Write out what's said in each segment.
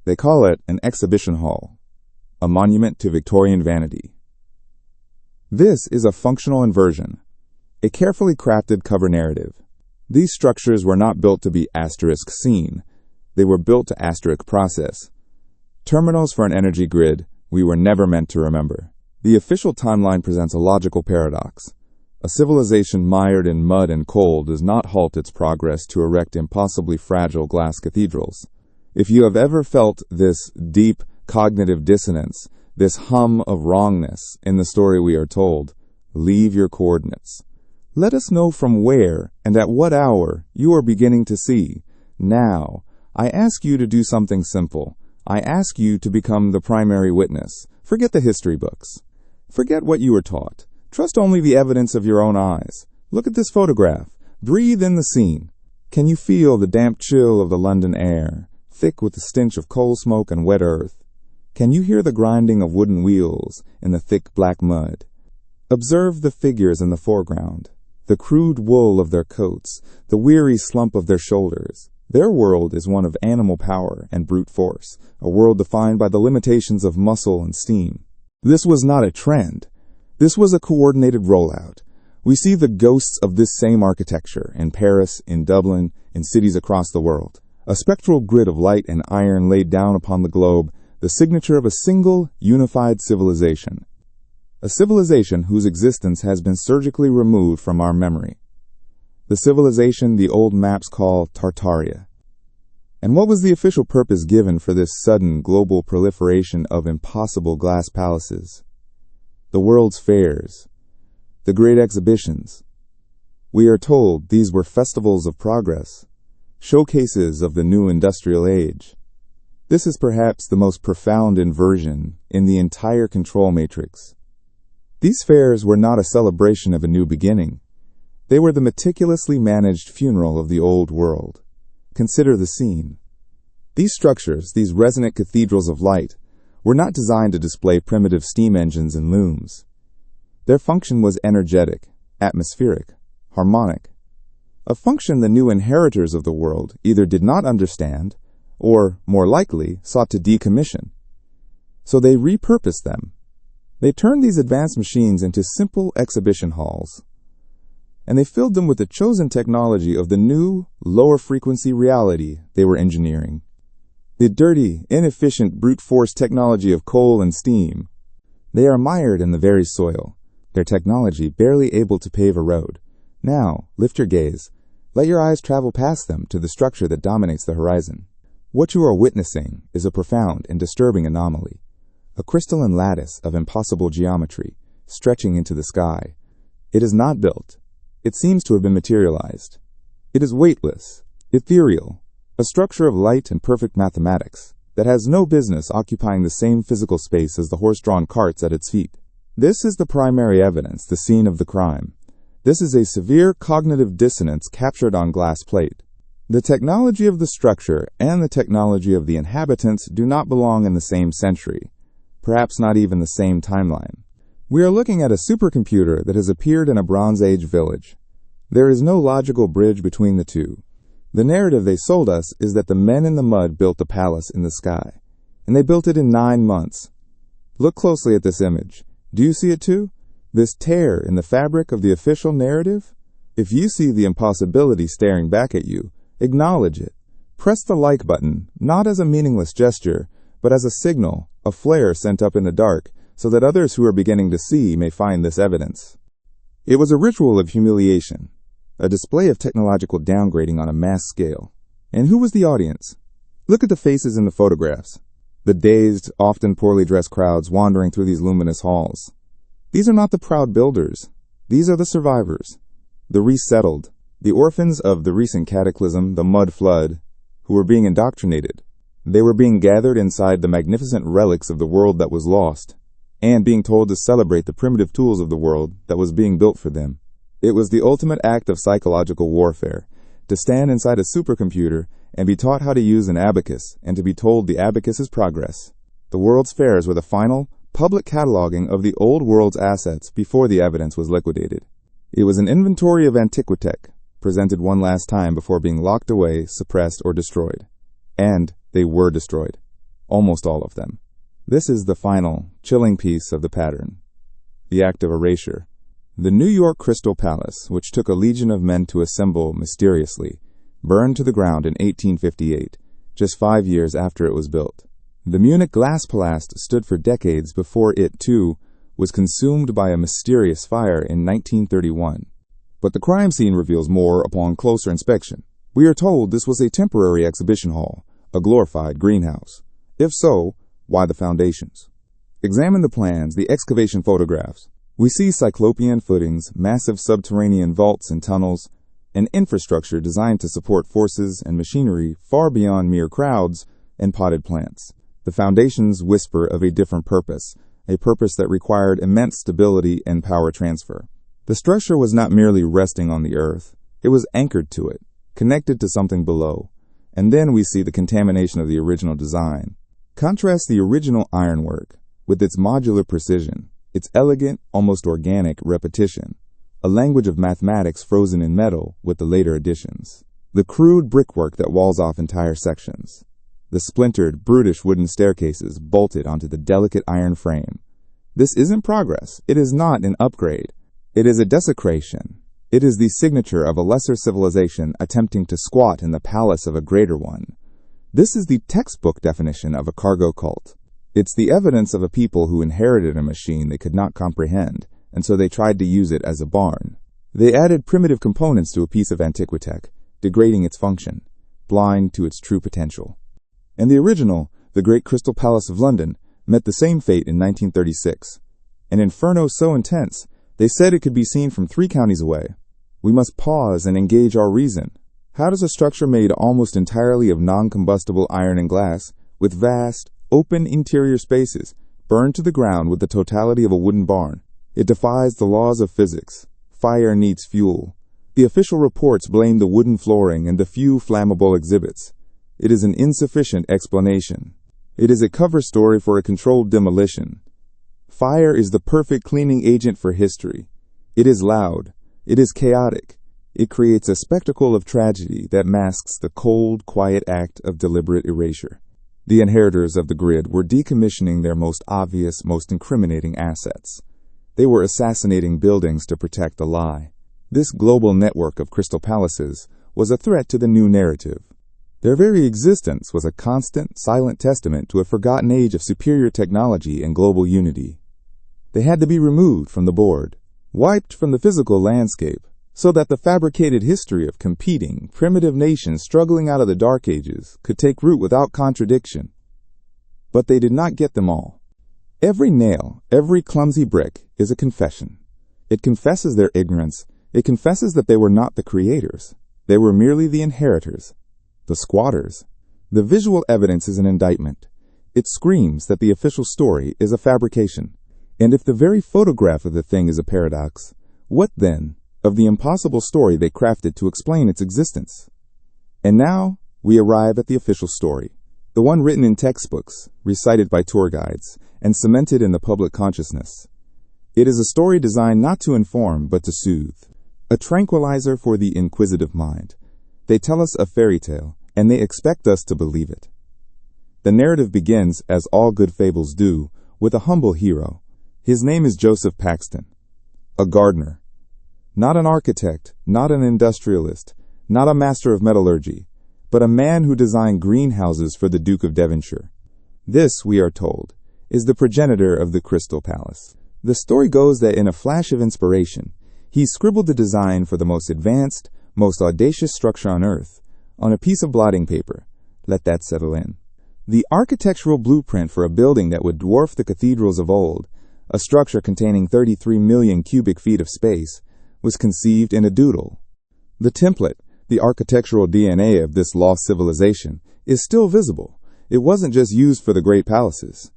They call it an exhibition hall, a monument to Victorian vanity. This is a functional inversion, a carefully crafted cover narrative. These structures were not built to be asterisk seen. They were built to asterisk process. Terminals for an energy grid we were never meant to remember. The official timeline presents a logical paradox. A civilization mired in mud and coal does not halt its progress to erect impossibly fragile glass cathedrals. If you have ever felt this deep cognitive dissonance, this hum of wrongness in the story we are told, leave your coordinates. Let us know from where and at what hour you are beginning to see. Now, I ask you to do something simple. I ask you to become the primary witness. Forget the history books. Forget what you were taught. Trust only the evidence of your own eyes. Look at this photograph. Breathe in the scene. Can you feel the damp chill of the London air, thick with the stench of coal smoke and wet earth? Can you hear the grinding of wooden wheels in the thick black mud? Observe the figures in the foreground, the crude wool of their coats, the weary slump of their shoulders. Their world is one of animal power and brute force, a world defined by the limitations of muscle and steam. This was not a trend. This was a coordinated rollout. We see the ghosts of this same architecture in Paris, in Dublin, in cities across the world. A spectral grid of light and iron laid down upon the globe, the signature of a single, unified civilization. A civilization whose existence has been surgically removed from our memory. The civilization the old maps call Tartaria. And what was the official purpose given for this sudden global proliferation of impossible glass palaces? The world's fairs, the great exhibitions. We are told these were festivals of progress, showcases of the new industrial age. This is perhaps the most profound inversion in the entire control matrix. These fairs were not a celebration of a new beginning. They were the meticulously managed funeral of the old world. Consider the scene. These structures, these resonant cathedrals of light, were not designed to display primitive steam engines and looms. Their function was energetic, atmospheric, harmonic. A function the new inheritors of the world either did not understand or, more likely, sought to decommission. So they repurposed them. They turned these advanced machines into simple exhibition halls, and they filled them with the chosen technology of the new, lower-frequency reality they were engineering. The dirty, inefficient, brute force technology of coal and steam. They are mired in the very soil, their technology barely able to pave a road. Now, lift your gaze. Let your eyes travel past them to the structure that dominates the horizon. What you are witnessing is a profound and disturbing anomaly, a crystalline lattice of impossible geometry stretching into the sky. It is not built. It seems to have been materialized. It is weightless, ethereal, a structure of light and perfect mathematics that has no business occupying the same physical space as the horse-drawn carts at its feet. This is the primary evidence, the scene of the crime. This is a severe cognitive dissonance captured on glass plate. The technology of the structure and the technology of the inhabitants do not belong in the same century, perhaps not even the same timeline. We are looking at a supercomputer that has appeared in a Bronze Age village. There is no logical bridge between the two. The narrative they sold us is that the men in the mud built the palace in the sky, and they built it in 9 months. Look closely at this image. Do you see it too? This tear in the fabric of the official narrative? If you see the impossibility staring back at you, acknowledge it. Press the like button, not as a meaningless gesture, but as a signal, a flare sent up in the dark, so that others who are beginning to see may find this evidence. It was a ritual of humiliation, a display of technological downgrading on a mass scale. And who was the audience? Look at the faces in the photographs. The dazed, often poorly dressed crowds wandering through these luminous halls. These are not the proud builders. These are the survivors, the resettled, the orphans of the recent cataclysm, the mud flood, who were being indoctrinated. They were being gathered inside the magnificent relics of the world that was lost, and being told to celebrate the primitive tools of the world that was being built for them. It was the ultimate act of psychological warfare, to stand inside a supercomputer and be taught how to use an abacus, and to be told the abacus is progress. The World's Fairs were the final, public cataloging of the old world's assets before the evidence was liquidated. It was an inventory of antiquitech, presented one last time before being locked away, suppressed, or destroyed. And they were destroyed. almost all of them. This is the final, chilling piece of the pattern, the act of erasure. The New York Crystal Palace, which took a legion of men to assemble mysteriously, burned to the ground in 1858, just 5 years after it was built. The Munich glass palace stood for decades before it, too, was consumed by a mysterious fire in 1931. But the crime scene reveals more upon closer inspection. We are told this was a temporary exhibition hall, a glorified greenhouse. If so, why the foundations? Examine the plans, the excavation photographs. We see cyclopean footings, massive subterranean vaults and tunnels, an infrastructure designed to support forces and machinery far beyond mere crowds and potted plants. The foundations whisper of a different purpose, a purpose that required immense stability and power transfer. The structure was not merely resting on the earth, it was anchored to it, connected to something below. And then we see the contamination of the original design. Contrast the original ironwork with its modular precision, its elegant, almost organic repetition, a language of mathematics frozen in metal with the later additions. The crude brickwork that walls off entire sections. The splintered, brutish wooden staircases bolted onto the delicate iron frame. This isn't progress. It is not an upgrade. It is a desecration. It is the signature of a lesser civilization attempting to squat in the palace of a greater one. This is the textbook definition of a cargo cult. It's the evidence of a people who inherited a machine they could not comprehend, and so they tried to use it as a barn. They added primitive components to a piece of antiquitech, degrading its function, blind to its true potential. And the original, the Great Crystal Palace of London, met the same fate in 1936. An inferno so intense, they said it could be seen from 3 counties away. We must pause and engage our reason. How does a structure made almost entirely of non-combustible iron and glass, with vast, open interior spaces, burn to the ground with the totality of a wooden barn? It defies the laws of physics. Fire needs fuel. The official reports blame the wooden flooring and the few flammable exhibits. It is an insufficient explanation. It is a cover story for a controlled demolition. Fire is the perfect cleaning agent for history. It is loud. It is chaotic. It creates a spectacle of tragedy that masks the cold, quiet act of deliberate erasure. The inheritors of the grid were decommissioning their most obvious, most incriminating assets. They were assassinating buildings to protect the lie. This global network of crystal palaces was a threat to the new narrative. Their very existence was a constant, silent testament to a forgotten age of superior technology and global unity. They had to be removed from the board, wiped from the physical landscape, so that the fabricated history of competing, primitive nations struggling out of the Dark Ages could take root without contradiction. But they did not get them all. Every nail, every clumsy brick is a confession. It confesses their ignorance. It confesses that they were not the creators. They were merely the inheritors, the squatters. The visual evidence is an indictment. It screams that the official story is a fabrication. And if the very photograph of the thing is a paradox, what then of the impossible story they crafted to explain its existence? And now we arrive at the official story, the one written in textbooks, recited by tour guides, and cemented in the public consciousness. It is a story designed not to inform but to soothe, a tranquilizer for the inquisitive mind. They tell us a fairy tale, and they expect us to believe it. The narrative begins, as all good fables do, with a humble hero. His name is Joseph Paxton, a gardener. Not an architect, not an industrialist, not a master of metallurgy, but a man who designed greenhouses for the Duke of Devonshire. This, we are told, is the progenitor of the Crystal Palace. The story goes that in a flash of inspiration, he scribbled the design for the most advanced, most audacious structure on Earth on a piece of blotting paper. Let that settle in. The architectural blueprint for a building that would dwarf the cathedrals of old, a structure containing 33 million cubic feet of space, was conceived in a doodle. The template, the architectural DNA of this lost civilization, is still visible. It wasn't just used for the great palaces.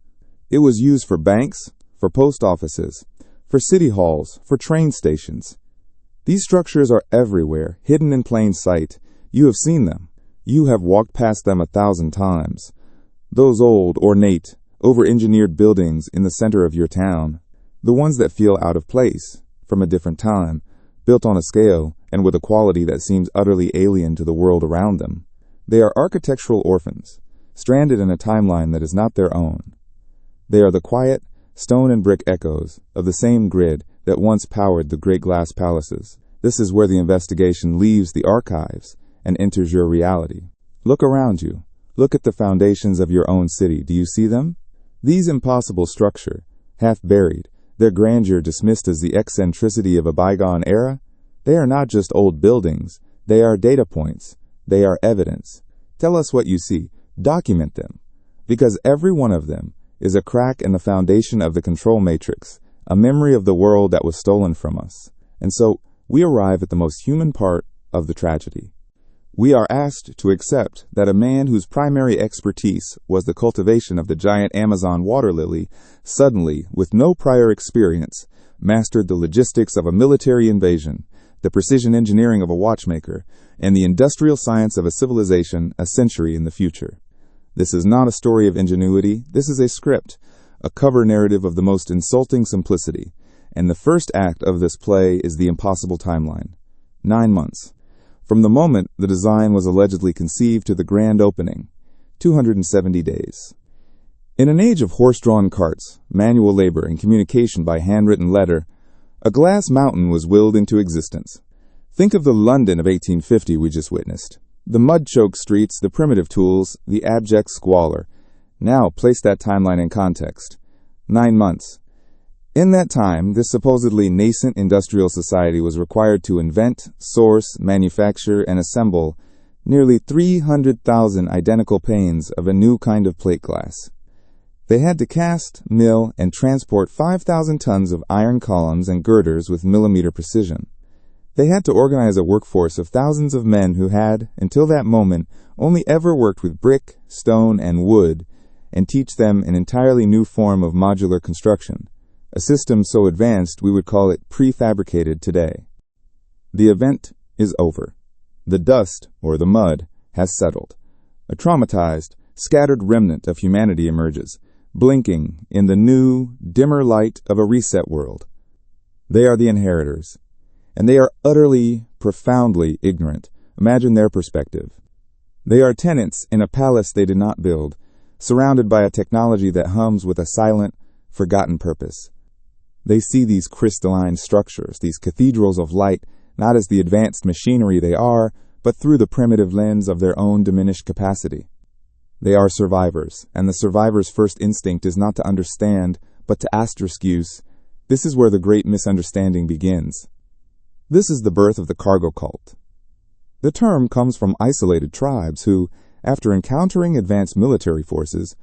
It was used for banks, for post offices, for city halls, for train stations. These structures are everywhere, hidden in plain sight. You have seen them. You have walked past them 1,000 times. Those old, ornate, over-engineered buildings in the center of your town, the ones that feel out of place, from a different time, built on a scale and with a quality that seems utterly alien to the world around them. They are architectural orphans, stranded in a timeline that is not their own. They are the quiet, stone and brick echoes of the same grid that once powered the great glass palaces. This is where the investigation leaves the archives and enters your reality. Look around you. Look at the foundations of your own city. Do you see them? These impossible structures, half buried, their grandeur dismissed as the eccentricity of a bygone era, they are not just old buildings. They are data points. They are evidence. Tell us what you see. Document them. Because every one of them is a crack in the foundation of the control matrix, a memory of the world that was stolen from us. And so we arrive at the most human part of the tragedy. We are asked to accept that a man whose primary expertise was the cultivation of the giant Amazon water lily suddenly, with no prior experience, mastered the logistics of a military invasion, the precision engineering of a watchmaker, and the industrial science of a civilization a century in the future. This is not a story of ingenuity. This is a script, a cover narrative of the most insulting simplicity. And the first act of this play is the impossible timeline. 9 months. From the moment the design was allegedly conceived to the grand opening, 270 days. In an age of horse-drawn carts, manual labor, and communication by handwritten letter, a glass mountain was willed into existence. Think of the London of 1850 we just witnessed. The mud-choked streets, the primitive tools, the abject squalor. Now place that timeline in context. 9 months. In that time, this supposedly nascent industrial society was required to invent, source, manufacture, and assemble nearly 300,000 identical panes of a new kind of plate glass. They had to cast, mill, and transport 5,000 tons of iron columns and girders with millimeter precision. They had to organize a workforce of thousands of men who had, until that moment, only ever worked with brick, stone, and wood, and teach them an entirely new form of modular construction. A system so advanced we would call it prefabricated today. The event is over. The dust, or the mud, has settled. A traumatized, scattered remnant of humanity emerges, blinking in the new, dimmer light of a reset world. They are the inheritors, and they are utterly, profoundly ignorant. Imagine their perspective. They are tenants in a palace they did not build, surrounded by a technology that hums with a silent, forgotten purpose. They see these crystalline structures, these cathedrals of light, not as the advanced machinery they are, but through the primitive lens of their own diminished capacity. They are survivors, and the survivor's first instinct is not to understand, but to asterisk use. This is where the great misunderstanding begins. This is the birth of the cargo cult. The term comes from isolated tribes who, after encountering advanced military forces,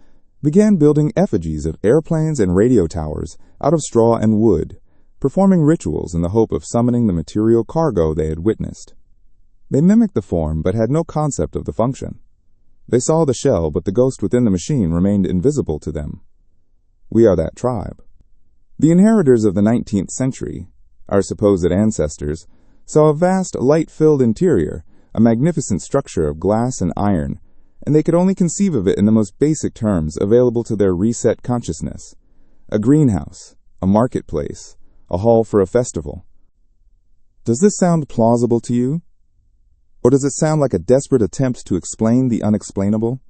began building effigies of airplanes and radio towers out of straw and wood, performing rituals in the hope of summoning the material cargo they had witnessed. They mimicked the form but had no concept of the function. They saw the shell, but the ghost within the machine remained invisible to them. We are that tribe. The inheritors of the 19th century, our supposed ancestors, saw a vast, light-filled interior, a magnificent structure of glass and iron, and they could only conceive of it in the most basic terms available to their reset consciousness. A greenhouse, a marketplace, a hall for a festival. Does this sound plausible to you? Or does it sound like a desperate attempt to explain the unexplainable?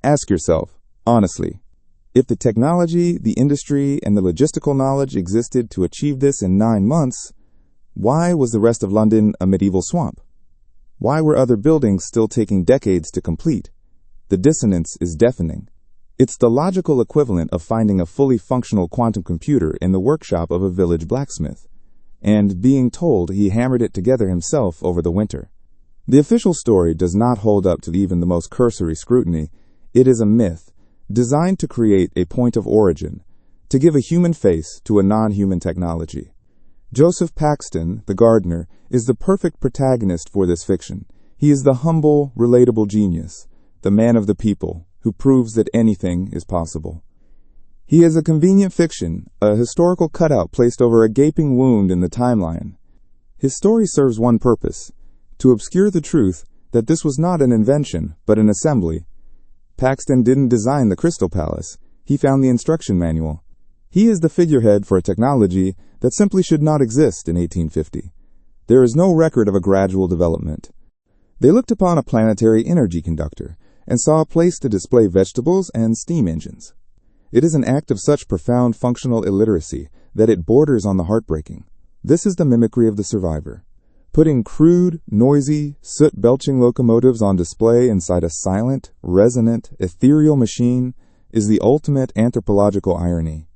Ask yourself, honestly, if the technology, the industry, and the logistical knowledge existed to achieve this in 9 months, why was the rest of London a medieval swamp? Why were other buildings still taking decades to complete? The dissonance is deafening. It's the logical equivalent of finding a fully functional quantum computer in the workshop of a village blacksmith, and being told he hammered it together himself over the winter. The official story does not hold up to even the most cursory scrutiny. It is a myth, designed to create a point of origin, to give a human face to a non-human technology. Joseph Paxton, the gardener, is the perfect protagonist for this fiction. He is the humble, relatable genius, the man of the people, who proves that anything is possible. He is a convenient fiction, a historical cutout placed over a gaping wound in the timeline. His story serves one purpose, to obscure the truth that this was not an invention, but an assembly. Paxton didn't design the Crystal Palace. He found the instruction manual. He is the figurehead for a technology that simply should not exist in 1850. There is no record of a gradual development. They looked upon a planetary energy conductor, and saw a place to display vegetables and steam engines. It is an act of such profound functional illiteracy that it borders on the heartbreaking. This is the mimicry of the survivor. Putting crude, noisy, soot-belching locomotives on display inside a silent, resonant, ethereal machine is the ultimate anthropological irony.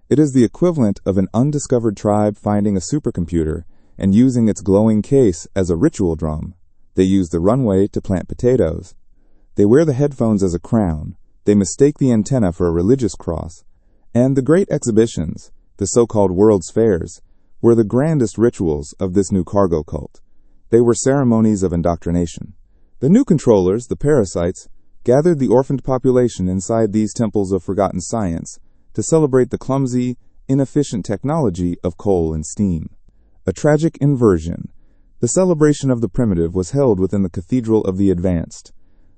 It is the equivalent of an undiscovered tribe finding a supercomputer and using its glowing case as a ritual drum. They use the runway to plant potatoes. They wear the headphones as a crown. They mistake the antenna for a religious cross. And the great exhibitions, the so-called World's Fairs, were the grandest rituals of this new cargo cult. They were ceremonies of indoctrination. The new controllers, the parasites, gathered the orphaned population inside these temples of forgotten science to celebrate the clumsy, inefficient technology of coal and steam. A tragic inversion. The celebration of the primitive was held within the cathedral of the advanced.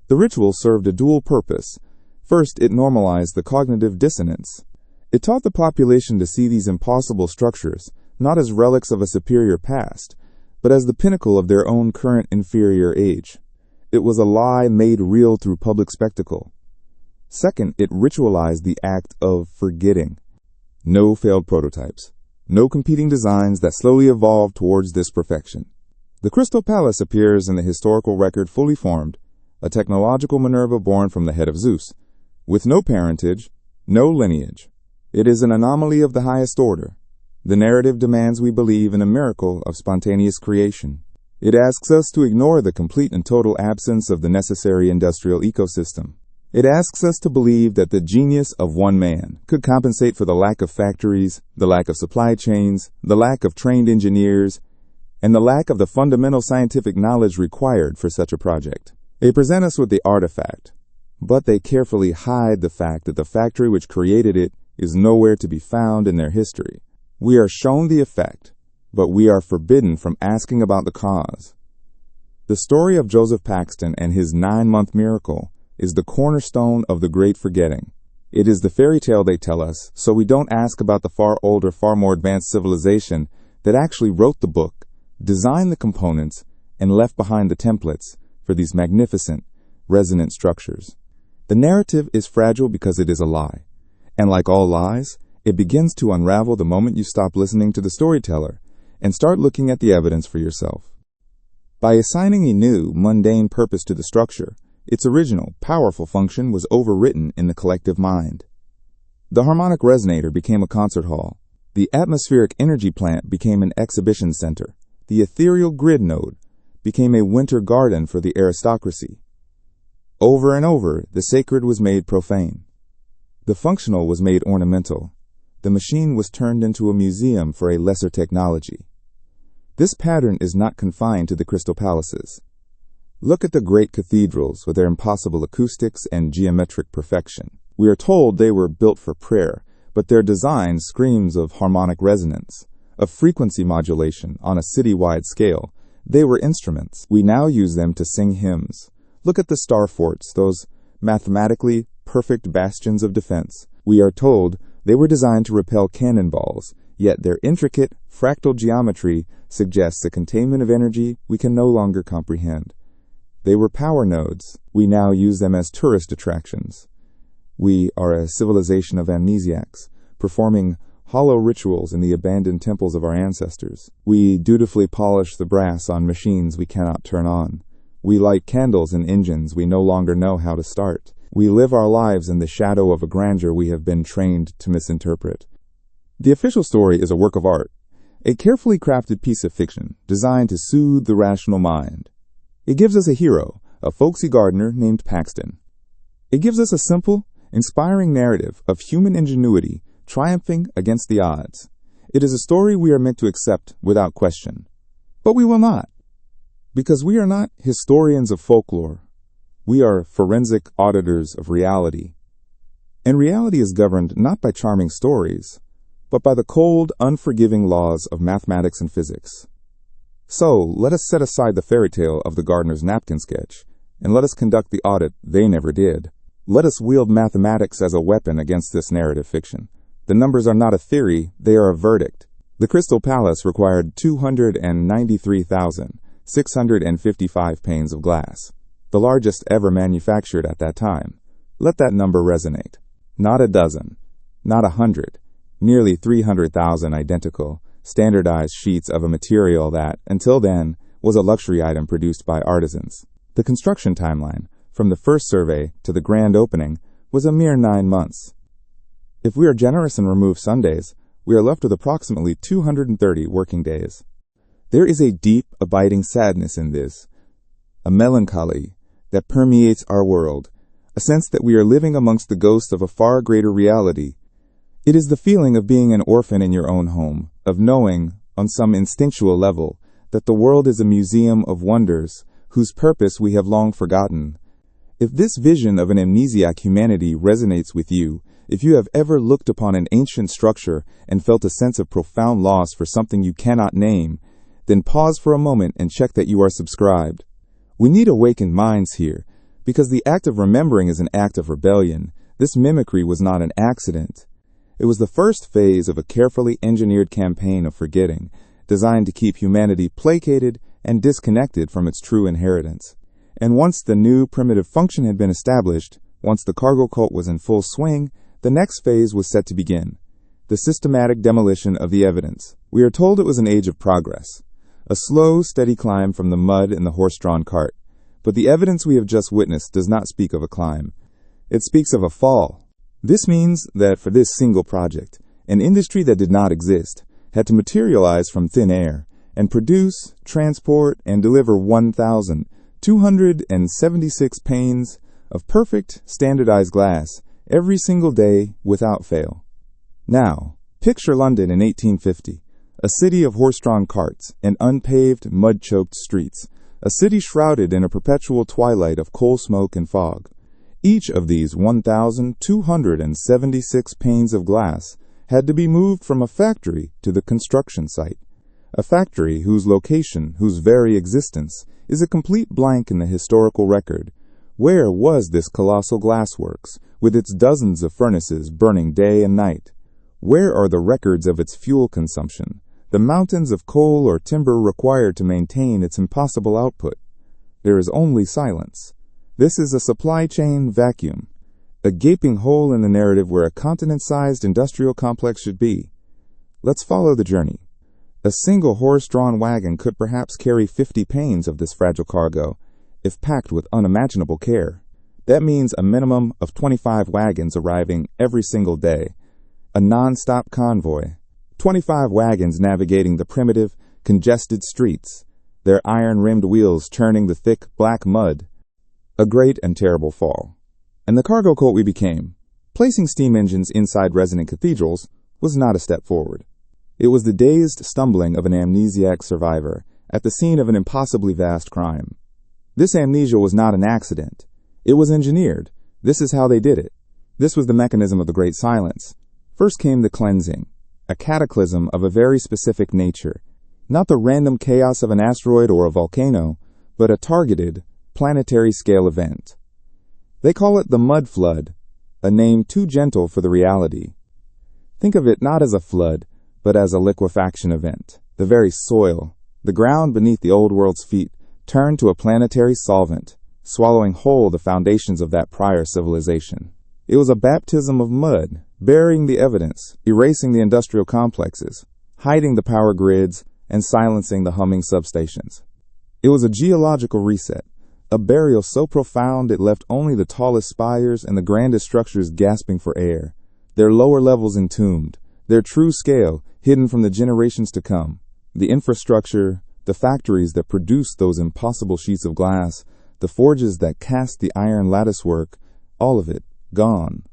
The ritual served a dual purpose. First, it normalized the cognitive dissonance. It taught the population to see these impossible structures not as relics of a superior past, but as the pinnacle of their own current inferior age. It was a lie made real through public spectacle. Second, it ritualized the act of forgetting. No failed prototypes. No competing designs that slowly evolved towards this perfection. The Crystal Palace appears in the historical record fully formed, a technological Minerva born from the head of Zeus, with no parentage, no lineage. It is an anomaly of the highest order. The narrative demands we believe in a miracle of spontaneous creation. It asks us to ignore the complete and total absence of the necessary industrial ecosystem. It asks us to believe that the genius of one man could compensate for the lack of factories, the lack of supply chains, the lack of trained engineers, and the lack of the fundamental scientific knowledge required for such a project. They present us with the artifact, but they carefully hide the fact that the factory which created it is nowhere to be found in their history. We are shown the effect, but we are forbidden from asking about the cause. The story of Joseph Paxton and his 9-month miracle is the cornerstone of the great forgetting. It is the fairy tale they tell us, so we don't ask about the far older, far more advanced civilization that actually wrote the book, designed the components, and left behind the templates for these magnificent, resonant structures. The narrative is fragile because it is a lie, and like all lies, it begins to unravel the moment you stop listening to the storyteller and start looking at the evidence for yourself. By assigning a new, mundane purpose to the structure, its original, powerful function was overwritten in the collective mind. The harmonic resonator became a concert hall. The atmospheric energy plant became an exhibition center. The ethereal grid node became a winter garden for the aristocracy. Over and over, the sacred was made profane. The functional was made ornamental. The machine was turned into a museum for a lesser technology. This pattern is not confined to the Crystal Palaces. Look at the great cathedrals with their impossible acoustics and geometric perfection. We are told they were built for prayer, but their design screams of harmonic resonance, of frequency modulation on a city-wide scale. They were instruments. We now use them to sing hymns. Look at the star forts, those mathematically perfect bastions of defense. We are told they were designed to repel cannonballs, yet their intricate, fractal geometry suggests a containment of energy we can no longer comprehend. They were power nodes. We now use them as tourist attractions. We are a civilization of amnesiacs, performing hollow rituals in the abandoned temples of our ancestors. We dutifully polish the brass on machines we cannot turn on. We light candles in engines we no longer know how to start. We live our lives in the shadow of a grandeur we have been trained to misinterpret. The official story is a work of art, a carefully crafted piece of fiction designed to soothe the rational mind. It gives us a hero, a folksy gardener named Paxton. It gives us a simple, inspiring narrative of human ingenuity triumphing against the odds. It is a story we are meant to accept without question. But we will not, because we are not historians of folklore. We are forensic auditors of reality. And reality is governed not by charming stories, but by the cold, unforgiving laws of mathematics and physics. So, let us set aside the fairy tale of the gardener's napkin sketch, and let us conduct the audit they never did. Let us wield mathematics as a weapon against this narrative fiction. The numbers are not a theory, they are a verdict. The Crystal Palace required 293,655 panes of glass. the largest ever manufactured at that time. Let that number resonate. Not a dozen, not 100, nearly 300,000 identical, standardized sheets of a material that, until then, was a luxury item produced by artisans. The construction timeline, from the first survey to the grand opening, was a mere 9 months. If we are generous and remove Sundays, we are left with approximately 230 working days. There is a deep, abiding sadness in this, a melancholy that permeates our world, a sense that we are living amongst the ghosts of a far greater reality. It is the feeling of being an orphan in your own home, of knowing, on some instinctual level, that the world is a museum of wonders whose purpose we have long forgotten. If this vision of an amnesiac humanity resonates with you, if you have ever looked upon an ancient structure and felt a sense of profound loss for something you cannot name, then pause for a moment and check that you are subscribed. We need awakened minds here, because the act of remembering is an act of rebellion. This mimicry was not an accident. It was the first phase of a carefully engineered campaign of forgetting, designed to keep humanity placated and disconnected from its true inheritance. And once the new primitive function had been established, once the cargo cult was in full swing, the next phase was set to begin, the systematic demolition of the evidence. We are told it was an age of progress, a slow, steady climb from the mud in the horse-drawn cart. But the evidence we have just witnessed does not speak of a climb. It speaks of a fall. This means that for this single project, an industry that did not exist had to materialize from thin air and produce, transport, and deliver 1,276 panes of perfect, standardized glass every single day without fail. Now, picture London in 1850. A city of horse-drawn carts and unpaved, mud-choked streets, a city shrouded in a perpetual twilight of coal smoke and fog. Each of these 1,276 panes of glass had to be moved from a factory to the construction site, a factory whose location, whose very existence, is a complete blank in the historical record. Where was this colossal glassworks, with its dozens of furnaces burning day and night? Where are the records of its fuel consumption, the mountains of coal or timber required to maintain its impossible output? There is only silence. This is a supply chain vacuum, a gaping hole in the narrative where a continent-sized industrial complex should be. Let's follow the journey. A single horse-drawn wagon could perhaps carry 50 panes of this fragile cargo, if packed with unimaginable care. That means a minimum of 25 wagons arriving every single day, a non-stop convoy. 25 wagons navigating the primitive, congested streets, their iron-rimmed wheels churning the thick, black mud. A great and terrible fall. And the cargo cult we became, placing steam engines inside resonant cathedrals, was not a step forward. It was the dazed stumbling of an amnesiac survivor at the scene of an impossibly vast crime. This amnesia was not an accident. It was engineered. This is how they did it. This was the mechanism of the Great Silence. First came the cleansing, a cataclysm of a very specific nature, not the random chaos of an asteroid or a volcano, but a targeted, planetary-scale event. They call it the mud flood, a name too gentle for the reality. Think of it not as a flood, but as a liquefaction event. The very soil, the ground beneath the old world's feet, turned to a planetary solvent, swallowing whole the foundations of that prior civilization. It was a baptism of mud, burying the evidence, erasing the industrial complexes, hiding the power grids, and silencing the humming substations. It was a geological reset, a burial so profound it left only the tallest spires and the grandest structures gasping for air, their lower levels entombed, their true scale hidden from the generations to come. The infrastructure, the factories that produced those impossible sheets of glass, the forges that cast the iron latticework, all of it gone.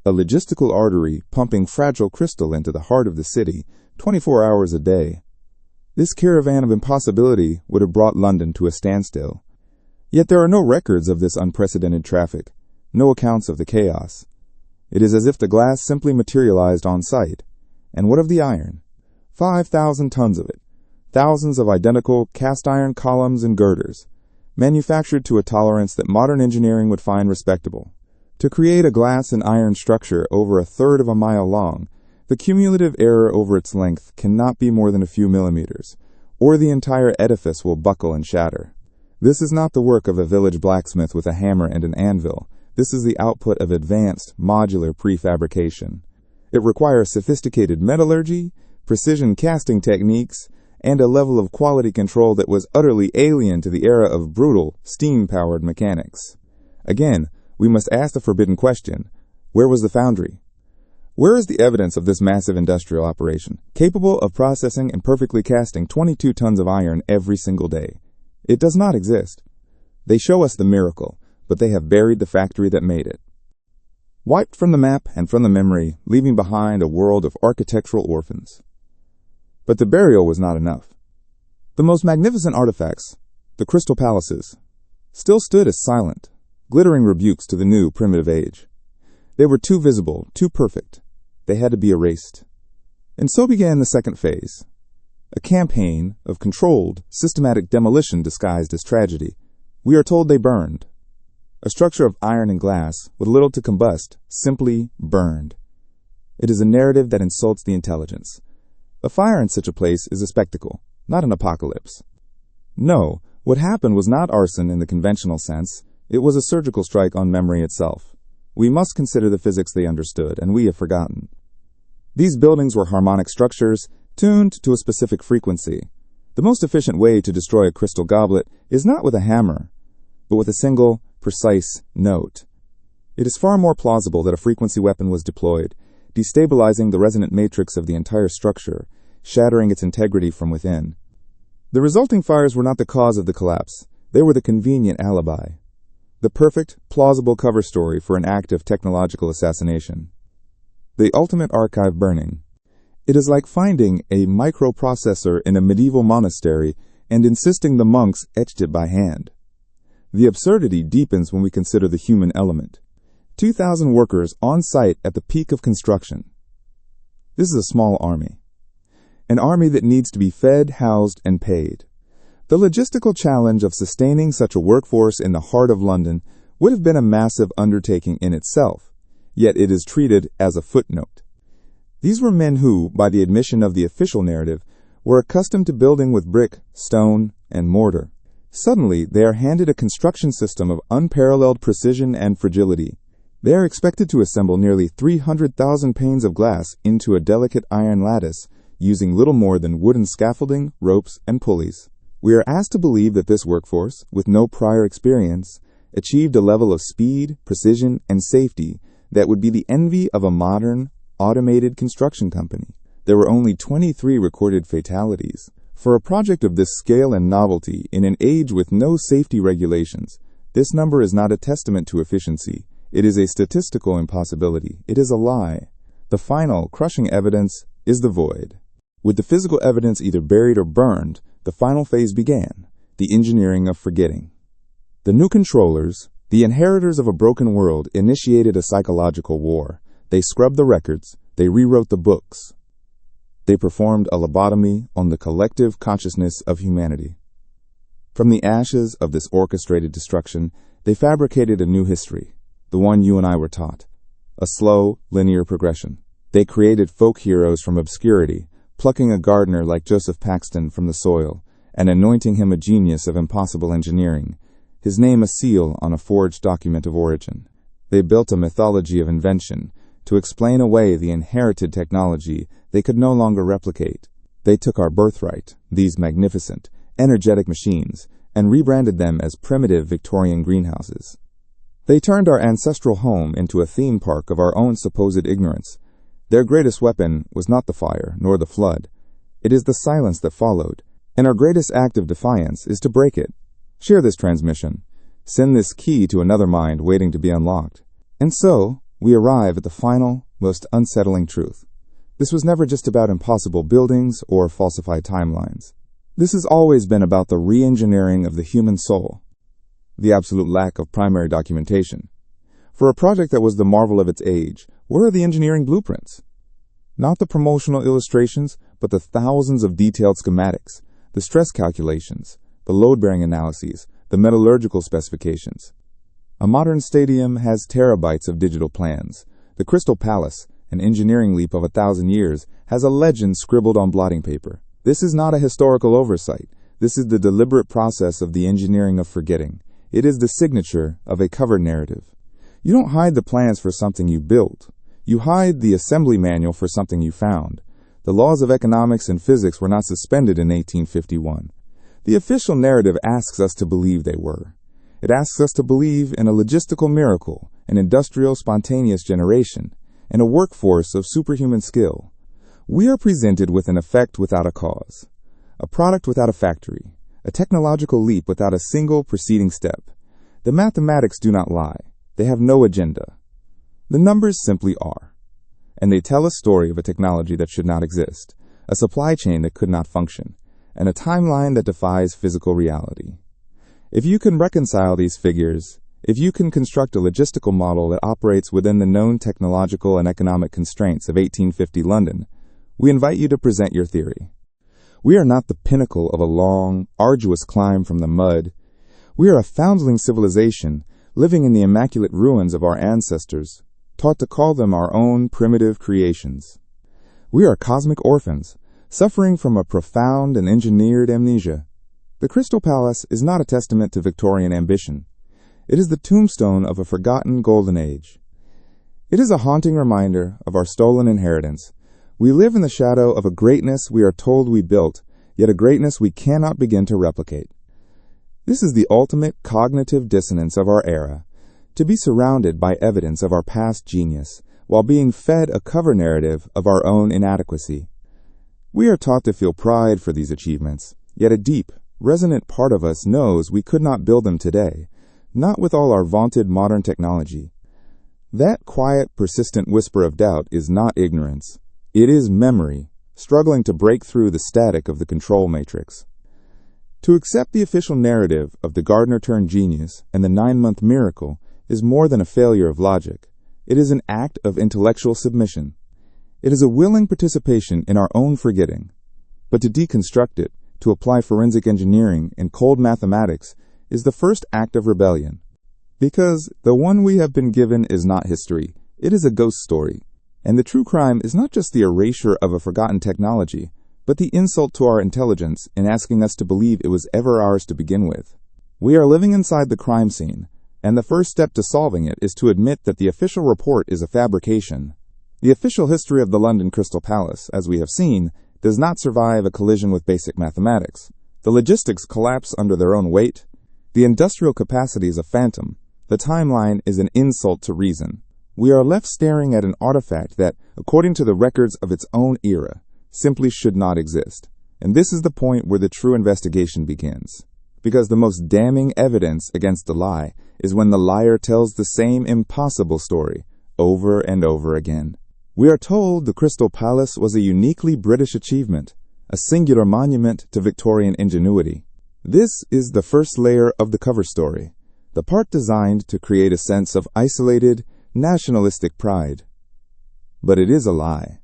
A logistical artery pumping fragile crystal into the heart of the city 24 hours a day. This caravan of impossibility would have brought London to a standstill. Yet there are no records of this unprecedented traffic, no accounts of the chaos. It is as if the glass simply materialized on site. And what of the iron? 5,000 tons of it, thousands of identical cast iron columns and girders, manufactured to a tolerance that modern engineering would find respectable. To create a glass and iron structure over 1/3 of a mile long, the cumulative error over its length cannot be more than a few millimeters, or the entire edifice will buckle and shatter. This is not the work of a village blacksmith with a hammer and an anvil. This is the output of advanced, modular prefabrication. It requires sophisticated metallurgy, precision casting techniques, and a level of quality control that was utterly alien to the era of brutal, steam-powered mechanics. Again, we must ask the forbidden question: where was the foundry? Where is the evidence of this massive industrial operation, capable of processing and perfectly casting 22 tons of iron every single day? It does not exist. They show us the miracle, but they have buried the factory that made it. Wiped from the map and from the memory, leaving behind a world of architectural orphans. But the burial was not enough. The most magnificent artifacts, the crystal palaces, still stood as silent, glittering rebukes to the new primitive age. They were too visible, too perfect. They had to be erased. And so began the second phase, a campaign of controlled, systematic demolition disguised as tragedy. We are told they burned. A structure of iron and glass, with little to combust, simply burned. It is a narrative that insults the intelligence. A fire in such a place is a spectacle, not an apocalypse. No, what happened was not arson in the conventional sense. It was a surgical strike on memory itself. We must consider the physics they understood, and we have forgotten. These buildings were harmonic structures, tuned to a specific frequency. The most efficient way to destroy a crystal goblet is not with a hammer, but with a single, precise note. It is far more plausible that a frequency weapon was deployed, destabilizing the resonant matrix of the entire structure, shattering its integrity from within. The resulting fires were not the cause of the collapse. They were the convenient alibi. The perfect, plausible cover story for an act of technological assassination. The ultimate archive burning. It is like finding a microprocessor in a medieval monastery and insisting the monks etched it by hand. The absurdity deepens when we consider the human element. 2,000 workers on site at the peak of construction. This is a small army. An army that needs to be fed, housed, and paid. The logistical challenge of sustaining such a workforce in the heart of London would have been a massive undertaking in itself, yet it is treated as a footnote. These were men who, by the admission of the official narrative, were accustomed to building with brick, stone, and mortar. Suddenly, they are handed a construction system of unparalleled precision and fragility. They are expected to assemble nearly 300,000 panes of glass into a delicate iron lattice, using little more than wooden scaffolding, ropes, and pulleys. We are asked to believe that this workforce, with no prior experience, achieved a level of speed, precision, and safety that would be the envy of a modern, automated construction company. There were only 23 recorded fatalities. For a project of this scale and novelty in an age with no safety regulations, this number is not a testament to efficiency. It is a statistical impossibility. It is a lie. The final, crushing evidence is the void. With the physical evidence either buried or burned, the final phase began, the engineering of forgetting. The new controllers, the inheritors of a broken world, initiated a psychological war. They scrubbed the records. They rewrote the books. They performed a lobotomy on the collective consciousness of humanity. From the ashes of this orchestrated destruction, they fabricated a new history, the one you and I were taught, a slow, linear progression. They created folk heroes from obscurity, plucking a gardener like Joseph Paxton from the soil and anointing him a genius of impossible engineering, his name a seal on a forged document of origin. They built a mythology of invention to explain away the inherited technology they could no longer replicate. They took our birthright, these magnificent, energetic machines, and rebranded them as primitive Victorian greenhouses. They turned our ancestral home into a theme park of our own supposed ignorance. Their greatest weapon was not the fire, nor the flood. It is the silence that followed, and our greatest act of defiance is to break it. Share this transmission. Send this key to another mind waiting to be unlocked. And so, we arrive at the final, most unsettling truth. This was never just about impossible buildings or falsified timelines. This has always been about the re-engineering of the human soul, the absolute lack of primary documentation. For a project that was the marvel of its age, where are the engineering blueprints? Not the promotional illustrations, but the thousands of detailed schematics, the stress calculations, the load-bearing analyses, the metallurgical specifications. A modern stadium has terabytes of digital plans. The Crystal Palace, an engineering leap of 1,000 years, has a legend scribbled on blotting paper. This is not a historical oversight. This is the deliberate process of the engineering of forgetting. It is the signature of a cover narrative. You don't hide the plans for something you built. You hide the assembly manual for something you found. The laws of economics and physics were not suspended in 1851. The official narrative asks us to believe they were. It asks us to believe in a logistical miracle, an industrial spontaneous generation, and a workforce of superhuman skill. We are presented with an effect without a cause, a product without a factory, a technological leap without a single preceding step. The mathematics do not lie. They have no agenda. The numbers simply are. And they tell a story of a technology that should not exist, a supply chain that could not function, and a timeline that defies physical reality. If you can reconcile these figures, if you can construct a logistical model that operates within the known technological and economic constraints of 1850 London, we invite you to present your theory. We are not the pinnacle of a long, arduous climb from the mud. We are a foundling civilization living in the immaculate ruins of our ancestors, taught to call them our own primitive creations. We are cosmic orphans, suffering from a profound and engineered amnesia. The Crystal Palace is not a testament to Victorian ambition. It is the tombstone of a forgotten golden age. It is a haunting reminder of our stolen inheritance. We live in the shadow of a greatness we are told we built, yet a greatness we cannot begin to replicate. This is the ultimate cognitive dissonance of our era, to be surrounded by evidence of our past genius, while being fed a cover narrative of our own inadequacy. We are taught to feel pride for these achievements, yet a deep, resonant part of us knows we could not build them today, not with all our vaunted modern technology. That quiet, persistent whisper of doubt is not ignorance. It is memory, struggling to break through the static of the control matrix. To accept the official narrative of the gardener-turned-genius and the 9-month miracle is more than a failure of logic. It is an act of intellectual submission. It is a willing participation in our own forgetting. But to deconstruct it, to apply forensic engineering and cold mathematics, is the first act of rebellion. Because the one we have been given is not history, it is a ghost story. And the true crime is not just the erasure of a forgotten technology, but the insult to our intelligence in asking us to believe it was ever ours to begin with. We are living inside the crime scene, and the first step to solving it is to admit that the official report is a fabrication. The official history of the London Crystal Palace, as we have seen, does not survive a collision with basic mathematics. The logistics collapse under their own weight. The industrial capacity is a phantom. The timeline is an insult to reason. We are left staring at an artifact that, according to the records of its own era, simply should not exist. And this is the point where the true investigation begins. Because the most damning evidence against the lie is when the liar tells the same impossible story over and over again. We are told the Crystal Palace was a uniquely British achievement, a singular monument to Victorian ingenuity. This is the first layer of the cover story, the part designed to create a sense of isolated, nationalistic pride. But it is a lie.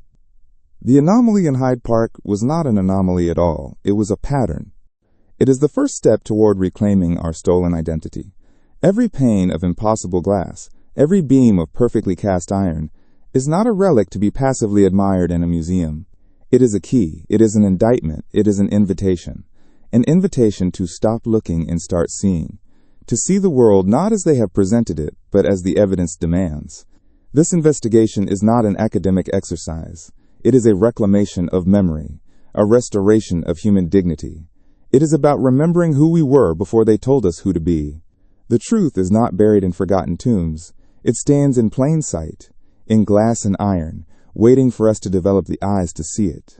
The anomaly in Hyde Park was not an anomaly at all. It was a pattern. It is the first step toward reclaiming our stolen identity. Every pane of impossible glass, every beam of perfectly cast iron, is not a relic to be passively admired in a museum. It is a key. It is an indictment. It is an invitation. An invitation to stop looking and start seeing. To see the world not as they have presented it, but as the evidence demands. This investigation is not an academic exercise. It is a reclamation of memory, a restoration of human dignity. It is about remembering who we were before they told us who to be. The truth is not buried in forgotten tombs. It stands in plain sight, in glass and iron, waiting for us to develop the eyes to see it.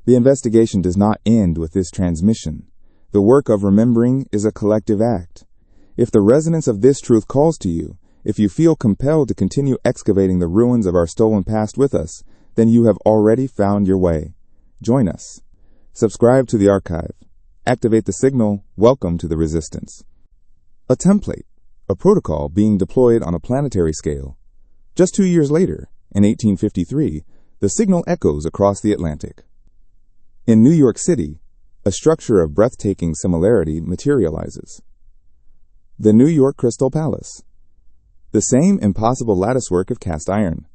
The investigation does not end with this transmission. The work of remembering is a collective act. If the resonance of this truth calls to you, if you feel compelled to continue excavating the ruins of our stolen past with us, then you have already found your way. Join us. Subscribe to the archive. Activate the signal. Welcome to the resistance. A template, a protocol being deployed on a planetary scale. Just 2 years later, in 1853, the signal echoes across the Atlantic. In New York City, a structure of breathtaking similarity materializes. The New York Crystal Palace. The same impossible latticework of cast iron.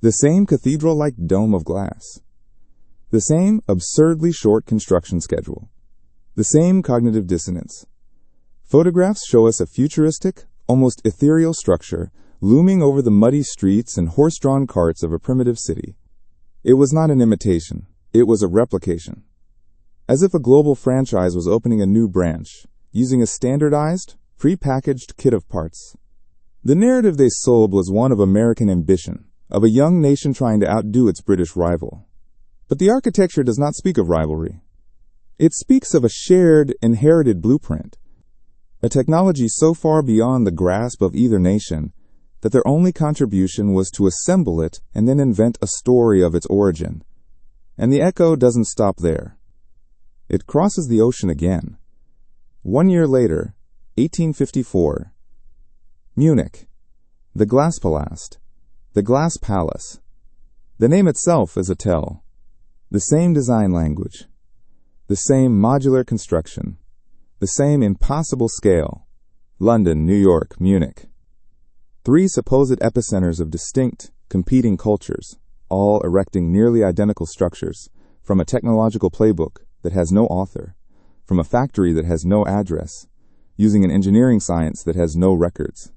The same cathedral-like dome of glass. The same absurdly short construction schedule. The same cognitive dissonance. Photographs show us a futuristic, almost ethereal structure looming over the muddy streets and horse-drawn carts of a primitive city. It was not an imitation. It was a replication. As if a global franchise was opening a new branch, using a standardized, pre-packaged kit of parts. The narrative they sold was one of American ambition, of a young nation trying to outdo its British rival. But the architecture does not speak of rivalry. It speaks of a shared, inherited blueprint, a technology so far beyond the grasp of either nation that their only contribution was to assemble it and then invent a story of its origin. And the echo doesn't stop there. It crosses the ocean again. 1 year later, 1854, Munich, the Glaspalast, the Glass Palace. The name itself is a tell. The same design language, the same modular construction, the same impossible scale. London, New York, Munich. 3 supposed epicenters of distinct, competing cultures, all erecting nearly identical structures, from a technological playbook that has no author, from a factory that has no address, using an engineering science that has no records.